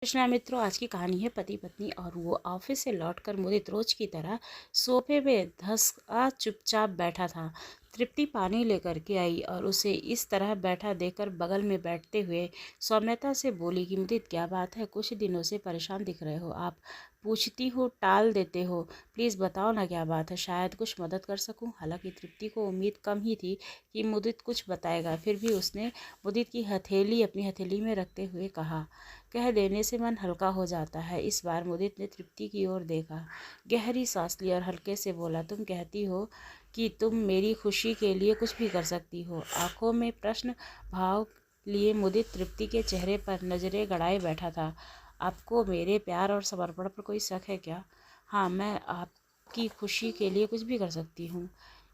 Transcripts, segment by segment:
कृष्णा मित्रों, आज की कहानी है पति पत्नी और वो ऑफिस से लौटकर मुदित रोज की तरह सोफे पे धंसा चुपचाप बैठा था। तृप्ति पानी लेकर के आई और उसे इस तरह बैठा देखकर बगल में बैठते हुए सौम्यता से बोली कि मुदित, क्या बात है? कुछ दिनों से परेशान दिख रहे हो आप। पूछती हो टाल देते हो। प्लीज़ बताओ ना, क्या बात है? शायद कुछ मदद कर सकूं। हालांकि तृप्ति को उम्मीद कम ही थी कि मुदित कुछ बताएगा, फिर भी उसने मुदित की हथेली अपनी हथेली में रखते हुए कहा, कह देने से मन हल्का हो जाता है। इस बार मुदित ने तृप्ति की ओर देखा, गहरी सांस ली और हल्के से बोला, तुम कहती हो कि तुम मेरी खुशी के लिए कुछ भी कर सकती हो? आंखों में प्रश्न भाव लिए मुदित तृप्ति के चेहरे पर नजरें गड़ाए बैठा था। आपको मेरे प्यार और समर्पण पर कोई शक है क्या? हाँ, मैं आपकी खुशी के लिए कुछ भी कर सकती हूँ।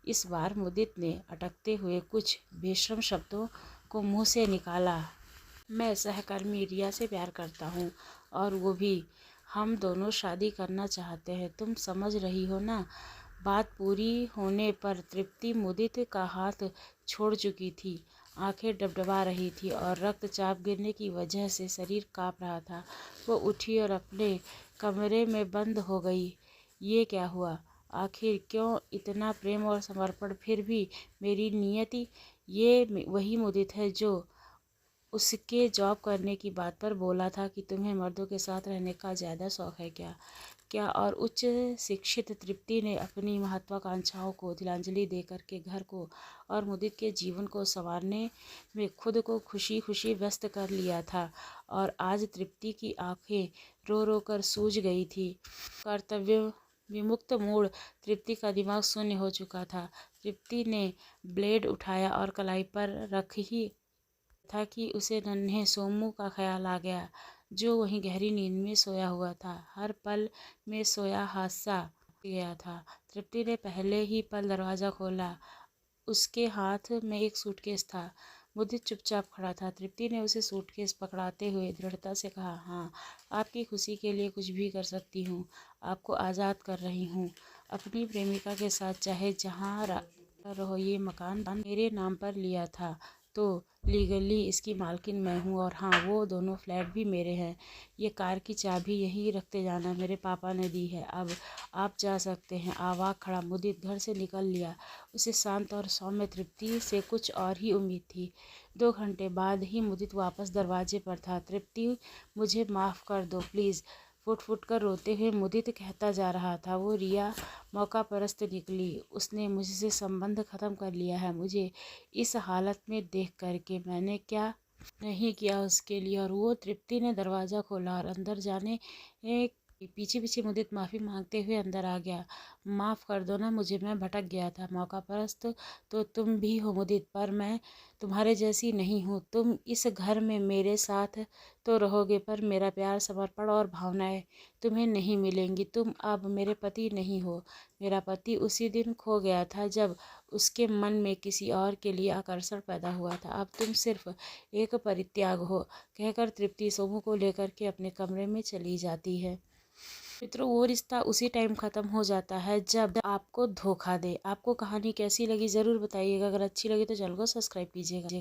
इस बार मुदित ने अटकते हुए कुछ बेशर्म शब्दों को मुंह से निकाला। मैं सहकर्मी रिया से प्यार करता हूँ, और वो भी। हम दोनों शादी करना चाहते हैं, तुम समझ रही हो ना? बात पूरी होने पर तृप्ति मुदित का हाथ छोड़ चुकी थी। आंखें डबडबा रही थी और रक्तचाप गिरने की वजह से शरीर कांप रहा था। वो उठी और अपने कमरे में बंद हो गई। ये क्या हुआ? आखिर क्यों इतना प्रेम और समर्पण, फिर भी मेरी नियति? ये वही मुदित है जो उसके जॉब करने की बात पर बोला था कि तुम्हें मर्दों के साथ रहने का ज़्यादा शौक है क्या? और उच्च शिक्षित तृप्ति ने अपनी महत्वाकांक्षाओं को तिलांजलि देकर के घर को और मुदित के जीवन को संवारने में खुद को खुशी खुशी व्यस्त कर लिया था। और आज तृप्ति की आंखें रो रो कर सूज गई थी। कर्तव्य विमुक्त मूड, तृप्ति का दिमाग शून्य हो चुका था। तृप्ति ने ब्लेड उठाया और कलाई पर रख ही था कि उसे नन्हे सोमू का ख्याल आ गया, जो वहीं गहरी नींद में सोया हुआ था। हर पल में सोया हादसा गया था। तृप्ति ने पहले ही पल दरवाज़ा खोला। उसके हाथ में एक सूटकेस था। मुदित चुपचाप खड़ा था। तृप्ति ने उसे सूटकेस पकड़ाते हुए दृढ़ता से कहा, हाँ, आपकी खुशी के लिए कुछ भी कर सकती हूँ। आपको आज़ाद कर रही हूँ। अपनी प्रेमिका के साथ चाहे जहाँ रहो। ये मकान मेरे नाम पर लिया था, तो लीगली इसकी मालकिन मैं हूँ। और हाँ, वो दोनों फ्लैट भी मेरे हैं। ये कार की चाबी यहीं रखते जाना, मेरे पापा ने दी है। अब आप जा सकते हैं। आवाज़ खड़ा मुदित घर से निकल लिया। उसे शांत और सौम्य तृप्ति से कुछ और ही उम्मीद थी। 2 घंटे बाद ही मुदित वापस दरवाजे पर था। तृप्ति, मुझे माफ़ कर दो प्लीज़। फुट फुट कर रोते हुए मुदित कहता जा रहा था। वो रिया मौका परस्त निकली। उसने मुझसे संबंध ख़त्म कर लिया है। मुझे इस हालत में देख करके मैंने क्या नहीं किया उसके लिए। और वो तृप्ति ने दरवाज़ा खोला और अंदर जाने पीछे पीछे मुदित माफ़ी मांगते हुए अंदर आ गया। माफ़ कर दो ना मुझे, मैं भटक गया था। मौका परस्त तो तुम भी हो मुदित, पर मैं तुम्हारे जैसी नहीं हूँ। तुम इस घर में मेरे साथ तो रहोगे, पर मेरा प्यार, समर्पण और भावनाएं तुम्हें नहीं मिलेंगी। तुम अब मेरे पति नहीं हो। मेरा पति उसी दिन खो गया था जब उसके मन में किसी और के लिए आकर्षण पैदा हुआ था। अब तुम सिर्फ एक परित्याग हो, कहकर तृप्ति सोमू को लेकर के अपने कमरे में चली जाती है। मित्रों, वो रिश्ता उसी टाइम ख़त्म हो जाता है जब आपको धोखा दे। आपको कहानी कैसी लगी ज़रूर बताइएगा। अगर अच्छी लगी तो चैनल को सब्सक्राइब कीजिएगा।